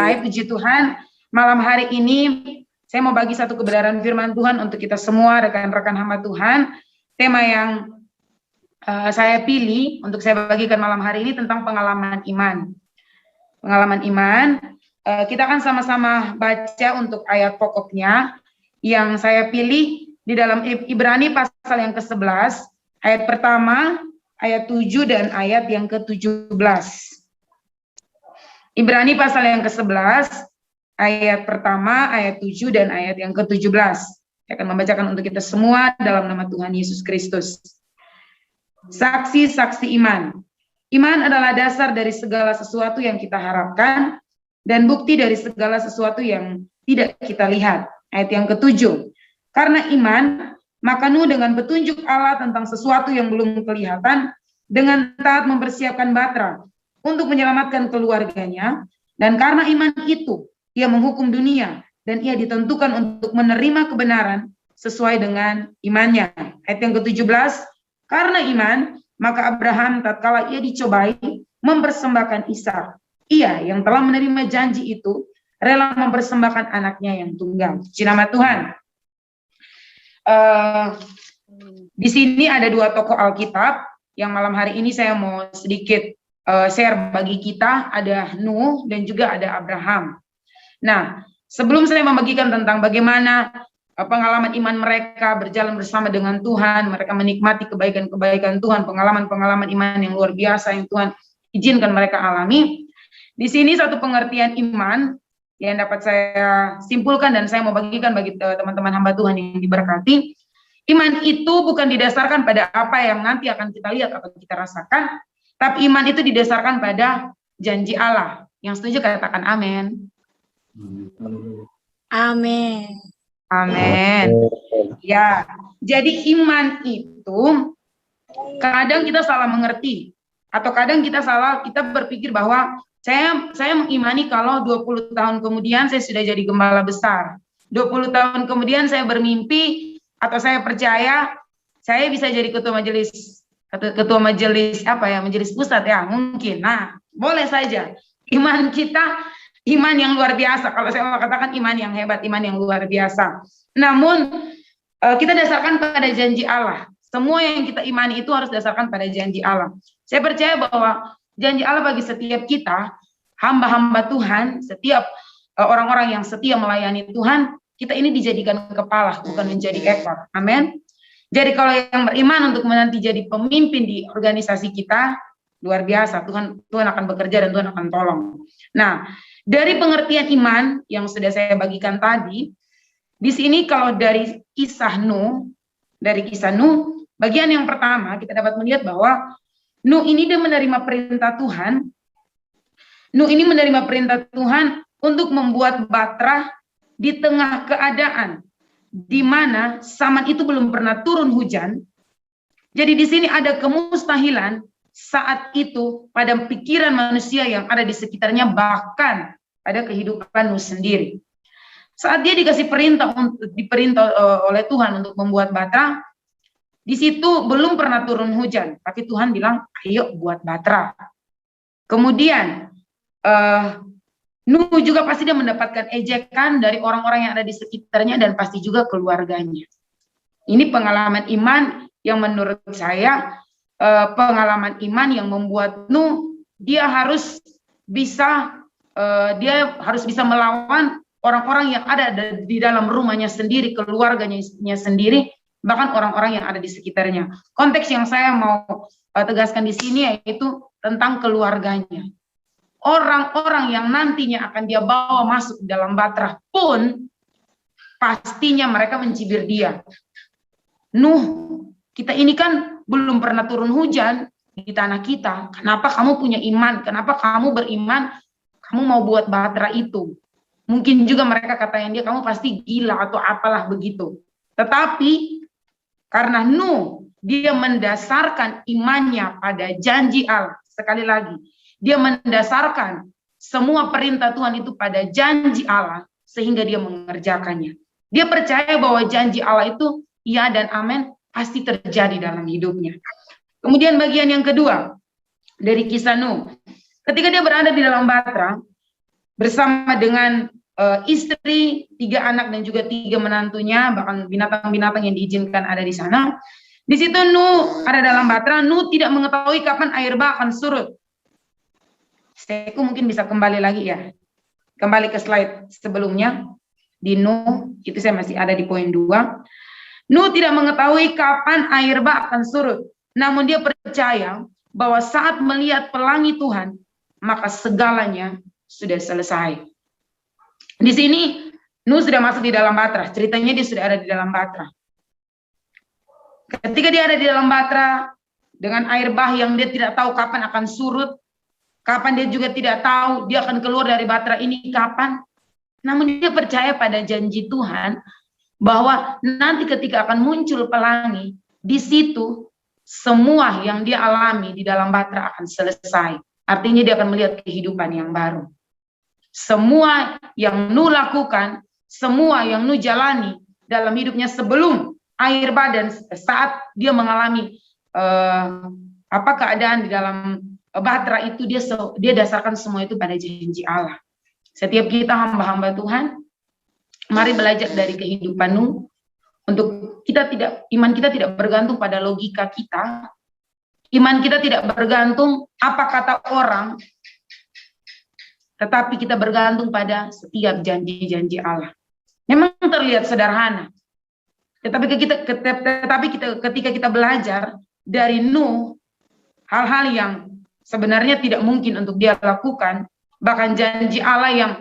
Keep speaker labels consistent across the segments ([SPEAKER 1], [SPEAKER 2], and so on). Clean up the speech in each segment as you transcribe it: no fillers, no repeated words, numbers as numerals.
[SPEAKER 1] Hai puji Tuhan, malam hari ini saya mau bagi satu kebenaran firman Tuhan untuk kita semua, rekan-rekan hamba Tuhan. Tema yang saya pilih untuk saya bagikan malam hari ini tentang pengalaman iman. Pengalaman iman, kita akan sama-sama baca untuk ayat pokoknya. Yang saya pilih di dalam Ibrani pasal yang ke-11, ayat pertama, ayat 7 dan ayat yang ke-17. Ibrani pasal yang ke-11, ayat pertama, ayat 7 dan ayat yang ke-17. Saya akan membacakan untuk kita semua dalam nama Tuhan Yesus Kristus. Saksi-saksi iman. Iman adalah dasar dari segala sesuatu yang kita harapkan dan bukti dari segala sesuatu yang tidak kita lihat. Ayat yang ke-7. Karena iman, maka Nuh dengan petunjuk Allah tentang sesuatu yang belum kelihatan, dengan taat mempersiapkan batra untuk menyelamatkan keluarganya, dan karena iman itu, ia menghukum dunia, dan ia ditentukan untuk menerima kebenaran sesuai dengan imannya. Ayat yang ke-17, karena iman, maka Abraham tatkala ia dicobai, mempersembahkan Ishak. Ia yang telah menerima janji itu, rela mempersembahkan anaknya yang tunggal. Puji nama Tuhan. Di sini ada dua tokoh Alkitab, yang malam hari ini saya mau sedikit share bagi kita. Ada Nuh dan juga ada Abraham. Nah, sebelum saya membagikan tentang bagaimana pengalaman iman mereka berjalan bersama dengan Tuhan, mereka menikmati kebaikan-kebaikan Tuhan, pengalaman-pengalaman iman yang luar biasa yang Tuhan izinkan mereka alami. Di sini satu pengertian iman yang dapat saya simpulkan dan saya mau bagikan bagi teman-teman hamba Tuhan yang diberkati. Iman itu bukan didasarkan pada apa yang nanti akan kita lihat atau kita rasakan, tapi iman itu didasarkan pada janji Allah. Yang setuju katakan amin.
[SPEAKER 2] Amin.
[SPEAKER 1] Amin. Ya, jadi iman itu kadang kita salah mengerti atau kadang kita berpikir bahwa saya mengimani kalau 20 tahun kemudian saya sudah jadi gembala besar. 20 tahun kemudian saya bermimpi atau saya percaya saya bisa jadi ketua majelis majelis pusat ya, mungkin. Nah, boleh saja. Iman kita iman yang luar biasa. Kalau saya mau katakan iman yang hebat, iman yang luar biasa. Namun kita dasarkan pada janji Allah. Semua yang kita imani itu harus dasarkan pada janji Allah. Saya percaya bahwa janji Allah bagi setiap kita, hamba-hamba Tuhan, setiap orang-orang yang setia melayani Tuhan, kita ini dijadikan kepala, bukan menjadi ekor. Amin. Jadi kalau yang beriman untuk nanti jadi pemimpin di organisasi kita, luar biasa. Tuhan akan bekerja dan Tuhan akan tolong. Nah, dari pengertian iman yang sudah saya bagikan tadi, di sini kalau dari kisah Nuh, bagian yang pertama kita dapat melihat bahwa Nuh ini dia menerima perintah Tuhan. Nuh ini menerima perintah Tuhan untuk membuat batra di tengah keadaan di mana zaman itu belum pernah turun hujan. Jadi di sini ada kemustahilan saat itu pada pikiran manusia yang ada di sekitarnya, bahkan pada kehidupan Nuh sendiri. Saat dia dikasih diperintah oleh Tuhan untuk membuat batra, di situ belum pernah turun hujan, tapi Tuhan bilang, ayo buat batra. Kemudian Nuh juga pasti dia mendapatkan ejekan dari orang-orang yang ada di sekitarnya dan pasti juga keluarganya. Ini pengalaman iman yang menurut saya pengalaman iman yang membuat Nuh dia harus bisa melawan orang-orang yang ada di dalam rumahnya sendiri, keluarganya sendiri, bahkan orang-orang yang ada di sekitarnya. Konteks yang saya mau tegaskan di sini yaitu tentang keluarganya. Orang-orang yang nantinya akan dia bawa masuk dalam batra pun pastinya mereka mencibir dia. Nuh, kita ini kan belum pernah turun hujan di tanah kita. Kenapa kamu punya iman? Kenapa kamu beriman? Kamu mau buat batra itu? Mungkin juga mereka katakan dia, kamu pasti gila atau apalah begitu. Tetapi karena Nuh, dia mendasarkan imannya pada janji Allah. Sekali lagi, dia mendasarkan semua perintah Tuhan itu pada janji Allah sehingga dia mengerjakannya. Dia percaya bahwa janji Allah itu ya dan amin pasti terjadi dalam hidupnya. Kemudian bagian yang kedua dari kisah Nuh. Ketika dia berada di dalam batra, bersama dengan istri, 3 anak dan juga 3 menantunya, bahkan binatang-binatang yang diizinkan ada di sana. Di situ Nuh ada dalam Batra. Nuh tidak mengetahui kapan air bah akan surut. Saya mungkin bisa kembali lagi ya. Kembali ke slide sebelumnya. Di Nuh, itu saya masih ada di poin 2. Nuh tidak mengetahui kapan air bah akan surut. Namun dia percaya bahwa saat melihat pelangi Tuhan, maka segalanya sudah selesai. Di sini Nuh sudah masuk di dalam Batra. Ceritanya dia sudah ada di dalam Batra. Ketika dia ada di dalam Batra, dengan air bah yang dia tidak tahu kapan akan surut, kapan dia juga tidak tahu dia akan keluar dari Batra ini kapan. Namun dia percaya pada janji Tuhan bahwa nanti ketika akan muncul pelangi, di situ semua yang dia alami di dalam Batra akan selesai. Artinya dia akan melihat kehidupan yang baru. Semua yang Nuh lakukan, semua yang Nuh jalani dalam hidupnya sebelum air bah dan saat dia mengalami keadaan di dalam Batra itu, dia dasarkan semua itu pada janji Allah. Setiap kita hamba-hamba Tuhan, mari belajar dari kehidupan Nuh untuk iman kita tidak bergantung pada logika kita. Iman kita tidak bergantung apa kata orang, tetapi kita bergantung pada setiap janji-janji Allah. Memang terlihat sederhana, tetapi ketika kita belajar dari Nuh, hal-hal yang sebenarnya tidak mungkin untuk dia lakukan, bahkan janji Allah yang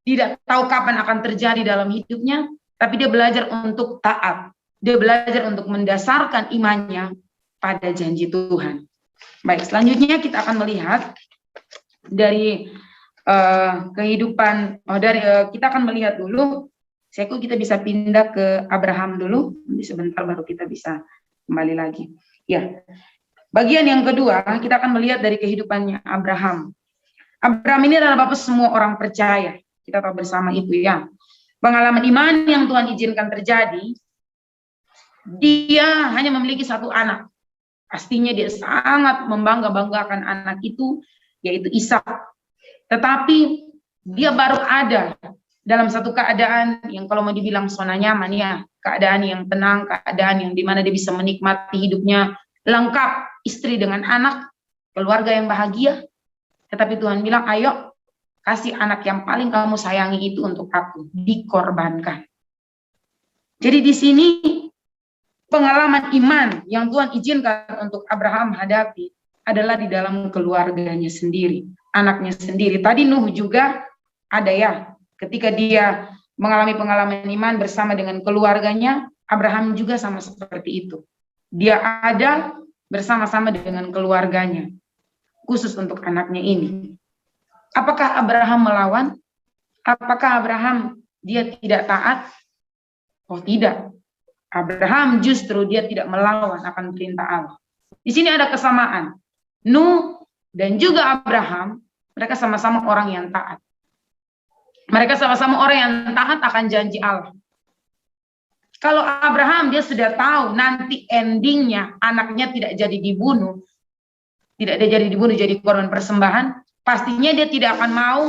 [SPEAKER 1] tidak tahu kapan akan terjadi dalam hidupnya, tapi dia belajar untuk taat. Dia belajar untuk mendasarkan imannya pada janji Tuhan. Baik, selanjutnya kita akan melihat dari kita akan melihat dulu. Kita bisa pindah ke Abraham dulu, nanti sebentar baru kita bisa kembali lagi. Ya, bagian yang kedua kita akan melihat dari kehidupannya Abraham. Abraham ini adalah bapak semua orang percaya. Kita tahu bersama itu ya. Pengalaman iman yang Tuhan izinkan terjadi, dia hanya memiliki 1 anak. Pastinya dia sangat membangga-banggakan anak itu, yaitu Ishak. Tetapi dia baru ada dalam satu keadaan yang kalau mau dibilang zona nyaman ya, keadaan yang tenang, keadaan yang dimana dia bisa menikmati hidupnya lengkap, istri dengan anak, keluarga yang bahagia. Tetapi Tuhan bilang, ayo kasih anak yang paling kamu sayangi itu untuk aku, dikorbankan. Jadi di sini pengalaman iman yang Tuhan izinkan untuk Abraham hadapi adalah di dalam keluarganya sendiri, anaknya sendiri. Tadi Nuh juga ada ya, ketika dia mengalami pengalaman iman bersama dengan keluarganya, Abraham juga sama seperti itu. Dia ada bersama-sama dengan keluarganya, khusus untuk anaknya ini. Apakah Abraham melawan? Apakah Abraham dia tidak taat? Oh tidak. Abraham justru dia tidak melawan akan perintah Allah. Di sini ada kesamaan. Nuh dan juga Abraham, mereka sama-sama orang yang taat. Mereka sama-sama orang yang taat akan janji Allah. Kalau Abraham dia sudah tahu nanti endingnya anaknya tidak jadi dibunuh, jadi korban persembahan, pastinya dia tidak akan mau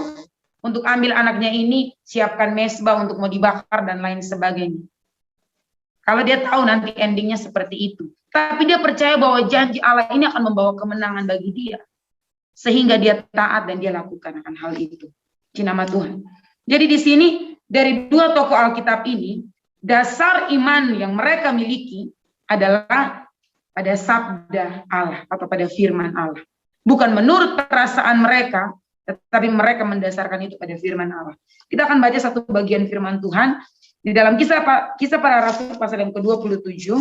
[SPEAKER 1] untuk ambil anaknya ini, siapkan mezbah untuk mau dibakar dan lain sebagainya. Kalau dia tahu nanti endingnya seperti itu. Tapi dia percaya bahwa janji Allah ini akan membawa kemenangan bagi dia. Sehingga dia taat dan dia lakukan akan hal itu. Di nama Tuhan. Jadi di sini dari 2 tokoh Alkitab ini, dasar iman yang mereka miliki adalah pada sabda Allah atau pada firman Allah. Bukan menurut perasaan mereka, tetapi mereka mendasarkan itu pada firman Allah. Kita akan baca satu bagian firman Tuhan di dalam Kisah Para Rasul pasal yang ke-27.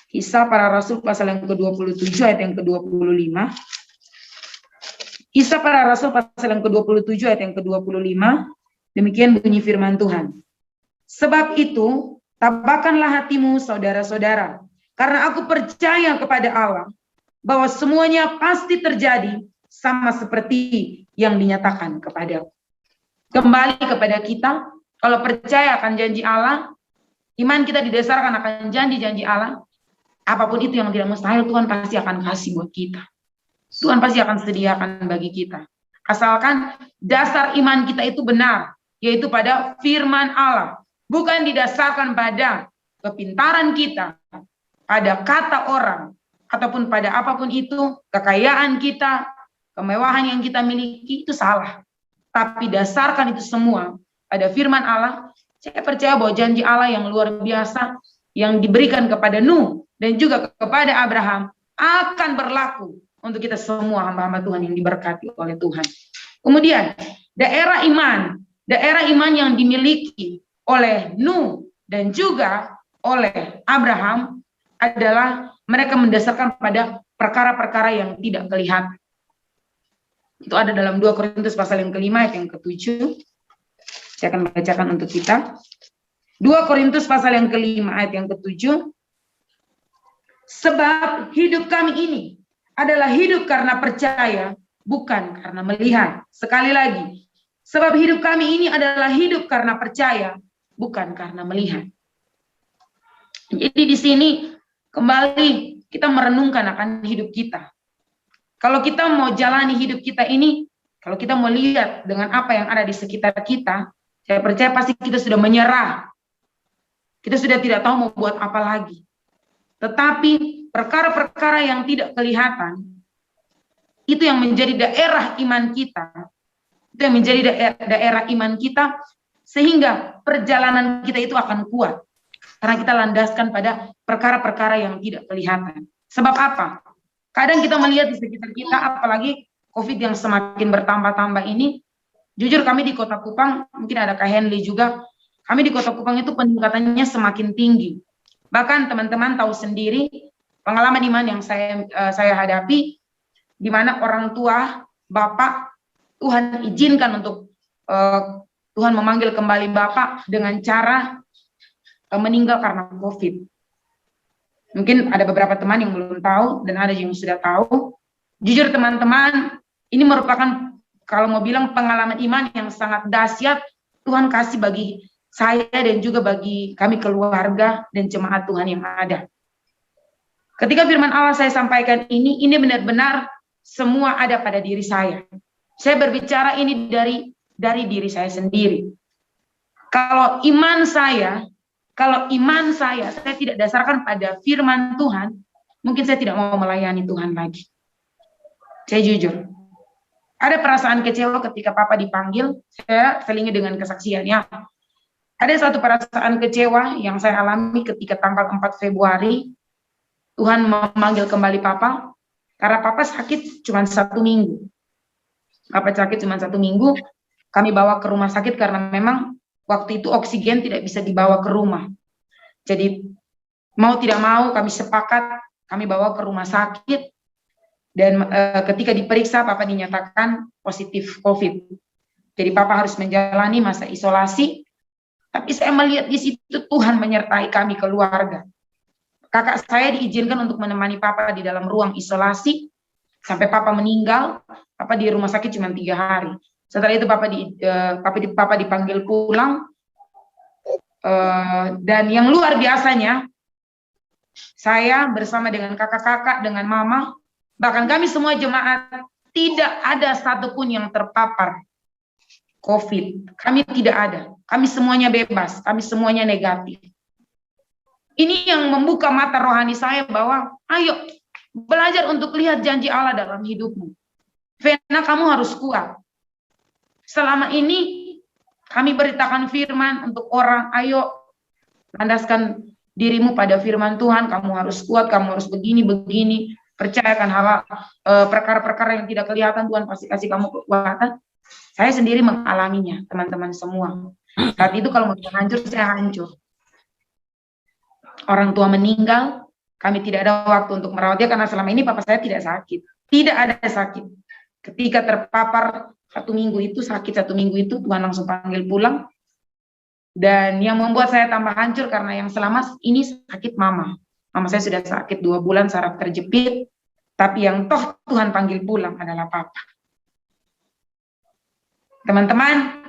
[SPEAKER 1] Kisah Para Rasul pasal yang ke-27 ayat yang ke-25. Kisah Para Rasul pasal yang ke-27 ayat yang ke-25. Demikian bunyi firman Tuhan. Sebab itu, tabahkanlah hatimu saudara-saudara, karena aku percaya kepada Allah, bahwa semuanya pasti terjadi sama seperti yang dinyatakan kepadaku. Kembali kepada kita, kalau percaya akan janji Allah, iman kita didasarkan akan janji-janji Allah, apapun itu yang tidak mustahil, Tuhan pasti akan kasih buat kita. Tuhan pasti akan sediakan bagi kita. Asalkan dasar iman kita itu benar, yaitu pada firman Allah. Bukan didasarkan pada kepintaran kita, pada kata orang, ataupun pada apapun itu, kekayaan kita, kemewahan yang kita miliki, itu salah. Tapi dasarkan itu semua pada firman Allah. Saya percaya bahwa janji Allah yang luar biasa, yang diberikan kepada Nuh, dan juga kepada Abraham, akan berlaku untuk kita semua hamba-hamba Tuhan yang diberkati oleh Tuhan. Kemudian daerah iman yang dimiliki oleh Nuh dan juga oleh Abraham adalah mereka mendasarkan pada perkara-perkara yang tidak kelihatan. Itu ada dalam 2 Korintus pasal yang kelima ayat yang ke-7. Saya akan bacakan untuk kita. 2 Korintus pasal yang kelima ayat yang ke-7. Sebab hidup kami ini adalah hidup karena percaya, bukan karena melihat. Sekali lagi, sebab hidup kami ini adalah hidup karena percaya, bukan karena melihat. Jadi di sini kembali kita merenungkan akan hidup kita. Kalau kita mau jalani hidup kita ini, kalau kita mau lihat dengan apa yang ada di sekitar kita, saya percaya pasti kita sudah menyerah. Kita sudah tidak tahu mau buat apa lagi. Tetapi perkara-perkara yang tidak kelihatan, itu yang menjadi daerah iman kita. Itu yang menjadi daerah iman kita, sehingga perjalanan kita itu akan kuat. Karena kita landaskan pada perkara-perkara yang tidak kelihatan. Sebab apa? Kadang kita melihat di sekitar kita, apalagi COVID yang semakin bertambah-tambah ini, jujur kami di Kota Kupang, mungkin ada Kak Henley juga, kami di Kota Kupang itu peningkatannya semakin tinggi. Bahkan teman-teman tahu sendiri pengalaman iman yang saya hadapi, di mana orang tua, bapak, Tuhan izinkan untuk Tuhan memanggil kembali bapak dengan cara meninggal karena COVID. Mungkin ada beberapa teman yang belum tahu dan ada yang sudah tahu. Jujur teman-teman, ini merupakan kalau mau bilang pengalaman iman yang sangat dahsyat Tuhan kasih bagi saya dan juga bagi kami keluarga dan jemaat Tuhan yang ada. Ketika firman Allah saya sampaikan ini benar-benar semua ada pada diri saya. Saya berbicara ini dari diri saya sendiri. Kalau iman saya tidak dasarkan pada firman Tuhan, mungkin saya tidak mau melayani Tuhan lagi. Saya jujur. Ada perasaan kecewa ketika Papa dipanggil, saya selingi dengan kesaksiannya. Ada satu perasaan kecewa yang saya alami ketika tanggal 4 Februari, Tuhan memanggil kembali Papa, karena Papa sakit cuma 1 minggu. Papa sakit cuma 1 minggu, kami bawa ke rumah sakit karena memang waktu itu oksigen tidak bisa dibawa ke rumah. Jadi mau tidak mau kami sepakat, kami bawa ke rumah sakit, dan ketika diperiksa Papa dinyatakan positif COVID. Jadi Papa harus menjalani masa isolasi. Tapi saya melihat di situ Tuhan menyertai kami keluarga. Kakak saya diizinkan untuk menemani Papa di dalam ruang isolasi sampai Papa meninggal. Papa di rumah sakit cuma 3 hari. Setelah itu Papa dipanggil pulang. Dan yang luar biasanya, saya bersama dengan kakak-kakak, dengan mama, bahkan kami semua jemaat, tidak ada satupun yang terpapar COVID. Kami tidak ada. Kami semuanya bebas. Kami semuanya negatif. Ini yang membuka mata rohani saya bahwa, ayo belajar untuk lihat janji Allah dalam hidupmu. Vena, kamu harus kuat. Selama ini kami beritakan firman untuk orang, ayo landaskan dirimu pada firman Tuhan, kamu harus kuat, kamu harus begini. Percayakan hal perkara-perkara yang tidak kelihatan, Tuhan pasti kasih kamu kekuatan. Saya sendiri mengalaminya, teman-teman semua. Saat itu kalau mau hancur, saya hancur. Orang tua meninggal, kami tidak ada waktu untuk merawat dia karena selama ini papa saya tidak sakit. Tidak ada sakit. Ketika terpapar 1 minggu itu, sakit 1 minggu itu, Tuhan langsung panggil pulang. Dan yang membuat saya tambah hancur karena yang selama ini sakit mama. Mama saya sudah sakit 2 bulan, saraf terjepit. Tapi yang toh Tuhan panggil pulang adalah papa. Teman-teman,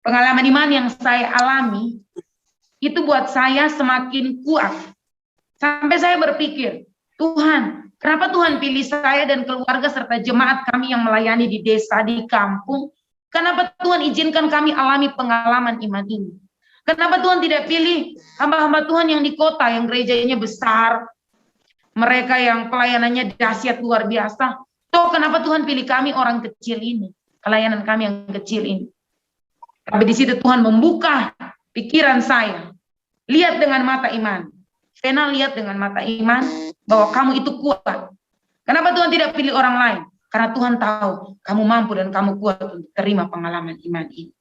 [SPEAKER 1] pengalaman iman yang saya alami, itu buat saya semakin kuat. Sampai saya berpikir, Tuhan, Kenapa Tuhan pilih saya dan keluarga serta jemaat kami yang melayani di desa, di kampung? Kenapa Tuhan izinkan kami alami pengalaman iman ini? Kenapa Tuhan tidak pilih hamba-hamba Tuhan yang di kota, yang gerejanya besar, mereka yang pelayanannya dahsyat luar biasa? Toh kenapa Tuhan pilih kami orang kecil ini, pelayanan kami yang kecil ini? Tapi di situ Tuhan membuka pikiran saya, lihat dengan mata iman. Vena lihat dengan mata iman bahwa kamu itu kuat. Kenapa Tuhan tidak pilih orang lain? Karena Tuhan tahu kamu mampu dan kamu kuat untuk terima pengalaman iman ini.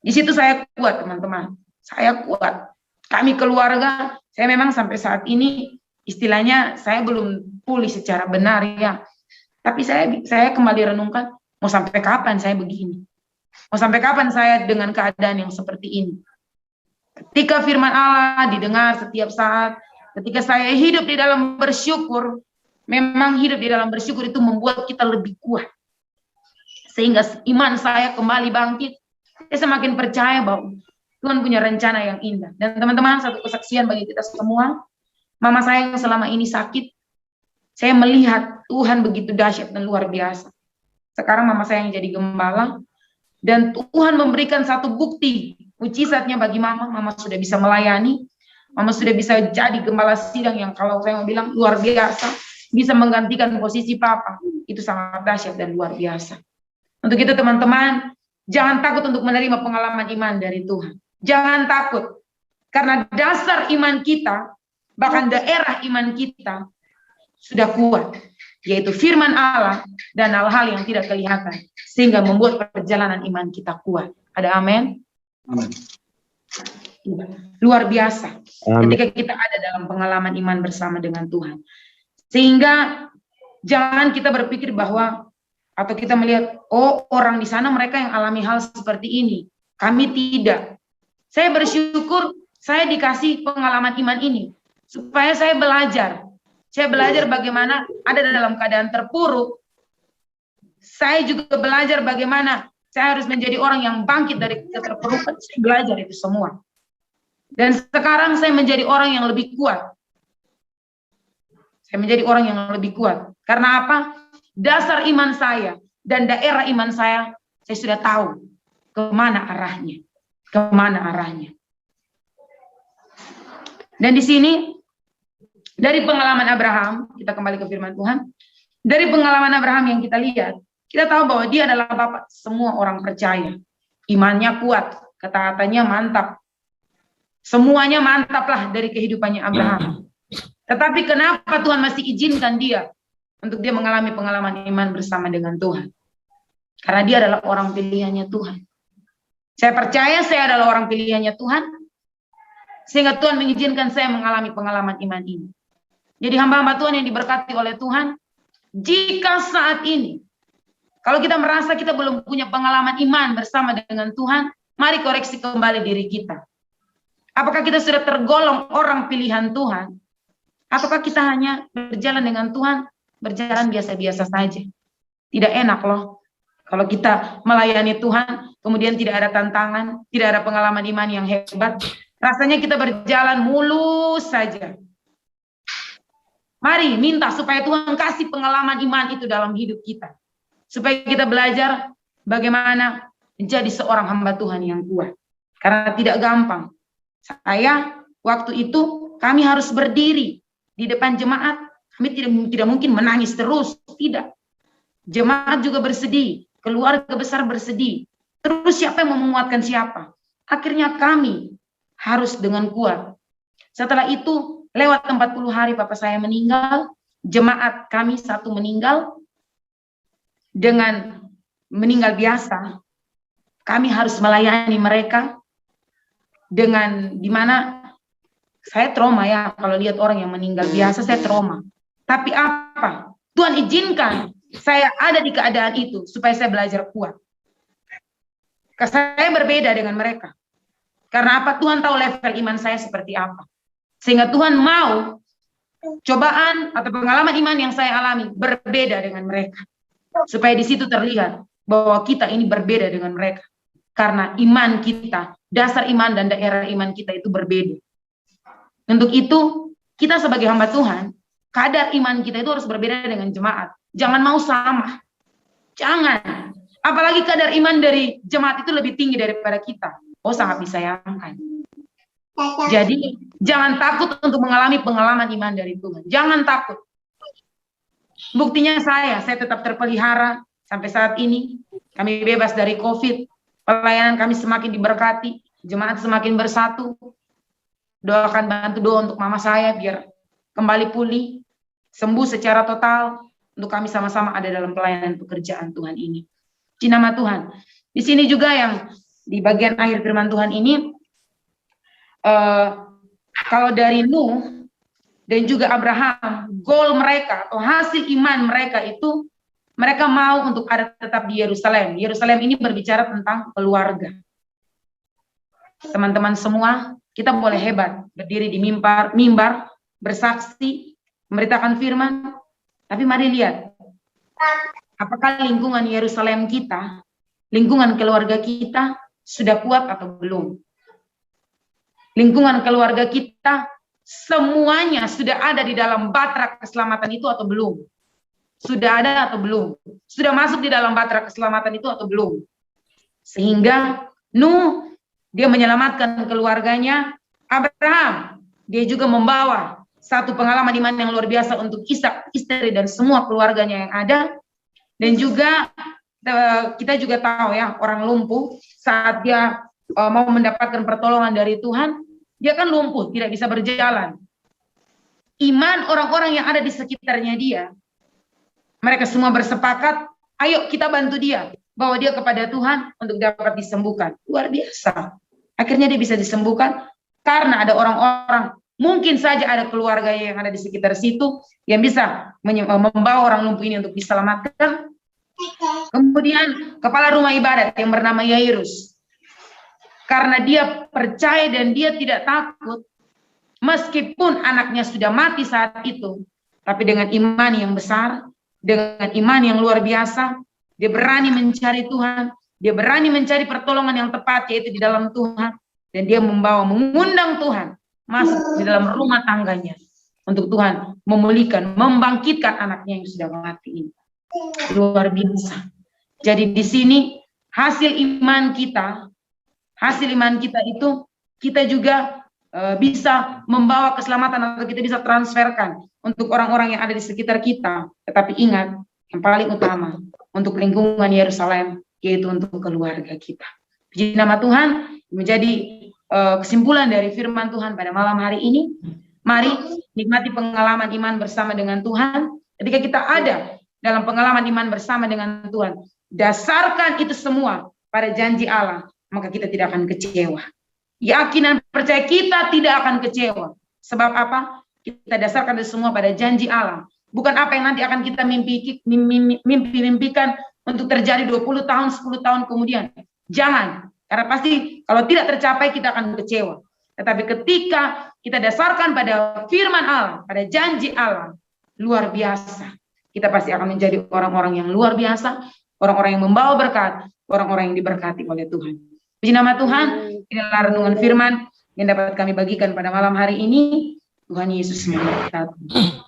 [SPEAKER 1] Di situ saya kuat, teman-teman. Saya kuat. Kami keluarga, saya memang sampai saat ini istilahnya saya belum pulih secara benar ya. Tapi saya kembali renungkan, mau sampai kapan saya begini? Mau sampai kapan saya dengan keadaan yang seperti ini? Ketika firman Allah didengar setiap saat, ketika saya hidup di dalam bersyukur, memang hidup di dalam bersyukur itu membuat kita lebih kuat. Sehingga iman saya kembali bangkit. Saya semakin percaya bahwa Tuhan punya rencana yang indah. Dan teman-teman, satu kesaksian bagi kita semua, mama saya yang selama ini sakit, saya melihat Tuhan begitu dahsyat dan luar biasa. Sekarang mama saya yang jadi gembala, dan Tuhan memberikan satu bukti, mujizatnya bagi mama. Mama sudah bisa melayani, mama sudah bisa jadi gembala sidang yang kalau saya mau bilang luar biasa, bisa menggantikan posisi papa. Itu sangat dahsyat dan luar biasa. Untuk itu teman-teman, jangan takut untuk menerima pengalaman iman dari Tuhan. Jangan takut, karena dasar iman kita, bahkan daerah iman kita sudah kuat, yaitu firman Allah dan hal-hal yang tidak kelihatan, sehingga membuat perjalanan iman kita kuat. Ada amin?
[SPEAKER 2] Amin.
[SPEAKER 1] Luar biasa
[SPEAKER 2] Amin.
[SPEAKER 1] ketika kita ada dalam pengalaman iman bersama dengan Tuhan. Sehingga jangan kita berpikir bahwa, atau kita melihat, oh orang di sana mereka yang alami hal seperti ini, kami tidak. Saya bersyukur saya dikasih pengalaman iman ini, supaya saya belajar. Saya belajar bagaimana ada dalam keadaan terpuruk. Saya juga belajar bagaimana saya harus menjadi orang yang bangkit dari keterpurukan. Saya belajar itu semua. Dan sekarang saya menjadi orang yang lebih kuat. Saya menjadi orang yang lebih kuat. Karena apa? Dasar iman saya dan daerah iman saya sudah tahu kemana arahnya. Kemana arahnya. Dan di sini, dari pengalaman Abraham, kita kembali ke firman Tuhan. Dari pengalaman Abraham yang kita lihat, kita tahu bahwa dia adalah bapak semua orang percaya. Imannya kuat, ketaatannya mantap. Semuanya mantap lah dari kehidupannya Abraham. Tetapi kenapa Tuhan masih izinkan dia untuk dia mengalami pengalaman iman bersama dengan Tuhan? Karena dia adalah orang pilihannya Tuhan. Saya percaya saya adalah orang pilihannya Tuhan, sehingga Tuhan mengizinkan saya mengalami pengalaman iman ini. Jadi hamba-hamba Tuhan yang diberkati oleh Tuhan, jika saat ini, kalau kita merasa kita belum punya pengalaman iman bersama dengan Tuhan, mari koreksi kembali diri kita. Apakah kita sudah tergolong orang pilihan Tuhan? Ataukah kita hanya berjalan dengan Tuhan, berjalan biasa-biasa saja? Tidak enak loh. Kalau kita melayani Tuhan, kemudian tidak ada tantangan, tidak ada pengalaman iman yang hebat, rasanya kita berjalan mulus saja. Mari minta supaya Tuhan kasih pengalaman iman itu dalam hidup kita. Supaya kita belajar bagaimana menjadi seorang hamba Tuhan yang kuat. Karena tidak gampang. Saya, waktu itu kami harus berdiri di depan jemaat. Kami tidak mungkin menangis terus, tidak. Jemaat juga bersedih. Keluarga besar bersedih. Terus siapa yang mau menguatkan siapa? Akhirnya kami harus dengan kuat. Setelah itu, lewat 40 hari Papa saya meninggal, jemaat kami satu meninggal, dengan meninggal biasa, kami harus melayani mereka, dengan dimana saya trauma ya, kalau lihat orang yang meninggal biasa, saya trauma. Tapi apa? Tuhan izinkan saya ada di keadaan itu supaya saya belajar kuat. Karena saya berbeda dengan mereka. Karena apa? Tuhan tahu level iman saya seperti apa. Sehingga Tuhan mau cobaan atau pengalaman iman yang saya alami berbeda dengan mereka. Supaya di situ terlihat bahwa kita ini berbeda dengan mereka. Karena iman kita, dasar iman dan daerah iman kita itu berbeda. Untuk itu, kita sebagai hamba Tuhan, kadar iman kita itu harus berbeda dengan jemaat. Jangan mau sama. Jangan. Apalagi kadar iman dari jemaat itu lebih tinggi daripada kita. Oh, sangat disayangkan. Jadi, jangan takut untuk mengalami pengalaman iman dari Tuhan. Jangan takut. Buktinya saya tetap terpelihara sampai saat ini. Kami bebas dari COVID. Pelayanan kami semakin diberkati. Jemaat semakin bersatu. Doakan, bantu doa untuk mama saya biar kembali pulih, sembuh secara total, untuk kami sama-sama ada dalam pelayanan pekerjaan Tuhan ini. Puji nama Tuhan. Di sini juga yang di bagian akhir firman Tuhan ini, kalau dari Nuh dan juga Abraham, goal mereka atau hasil iman mereka itu, mereka mau untuk ada tetap di Yerusalem. Yerusalem ini berbicara tentang keluarga. Teman-teman semua, kita boleh hebat, berdiri di mimbar, bersaksi, memberitakan firman, tapi mari lihat, apakah lingkungan Yerusalem kita, lingkungan keluarga kita, sudah kuat atau belum? Lingkungan keluarga kita, semuanya sudah ada di dalam bahtera keselamatan itu atau belum? Sudah ada atau belum? Sudah masuk di dalam bahtera keselamatan itu atau belum? Sehingga Nuh, dia menyelamatkan keluarganya. Abraham, dia juga membawa satu pengalaman iman yang luar biasa untuk Ishak, istri dan semua keluarganya yang ada. Dan juga kita juga tahu ya, orang lumpuh saat dia mau mendapatkan pertolongan dari Tuhan, dia kan lumpuh, tidak bisa berjalan. Iman orang-orang yang ada di sekitarnya dia, mereka semua bersepakat, ayo kita bantu dia, bawa dia kepada Tuhan untuk dapat disembuhkan. Luar biasa. Akhirnya dia bisa disembuhkan karena ada orang-orang, mungkin saja ada keluarga yang ada di sekitar situ yang bisa membawa orang lumpuh ini untuk diselamatkan. Kemudian kepala rumah ibadat yang bernama Yairus, karena dia percaya dan dia tidak takut, meskipun anaknya sudah mati saat itu, tapi dengan iman yang besar, dengan iman yang luar biasa, dia berani mencari Tuhan. Dia berani mencari pertolongan yang tepat, yaitu di dalam Tuhan. Dan dia mengundang Tuhan masuk di dalam rumah tangganya. Untuk Tuhan memulihkan, membangkitkan anaknya yang sudah mati ini. Luar biasa. Jadi di sini hasil iman kita itu, kita juga bisa membawa keselamatan atau kita bisa transferkan untuk orang-orang yang ada di sekitar kita. Tetapi ingat, yang paling utama untuk lingkungan Yerusalem, yaitu untuk keluarga kita. Puji nama Tuhan. Menjadi kesimpulan dari firman Tuhan pada malam hari ini, mari nikmati pengalaman iman bersama dengan Tuhan. Ketika kita ada dalam pengalaman iman bersama dengan Tuhan, dasarkan itu semua pada janji Allah, maka kita tidak akan kecewa. Yakin dan percaya kita tidak akan kecewa. Sebab apa? Kita dasarkan itu semua pada janji Allah. Bukan apa yang nanti akan kita mimpikan untuk terjadi 20 tahun, 10 tahun kemudian. Jangan. Karena pasti kalau tidak tercapai kita akan kecewa. Tetapi ketika kita dasarkan pada firman Allah, pada janji Allah, luar biasa. Kita pasti akan menjadi orang-orang yang luar biasa, orang-orang yang membawa berkat, orang-orang yang diberkati oleh Tuhan. Puji nama Tuhan, inilah renungan firman yang dapat kami bagikan pada malam hari ini. Tuhan Yesus memberkati.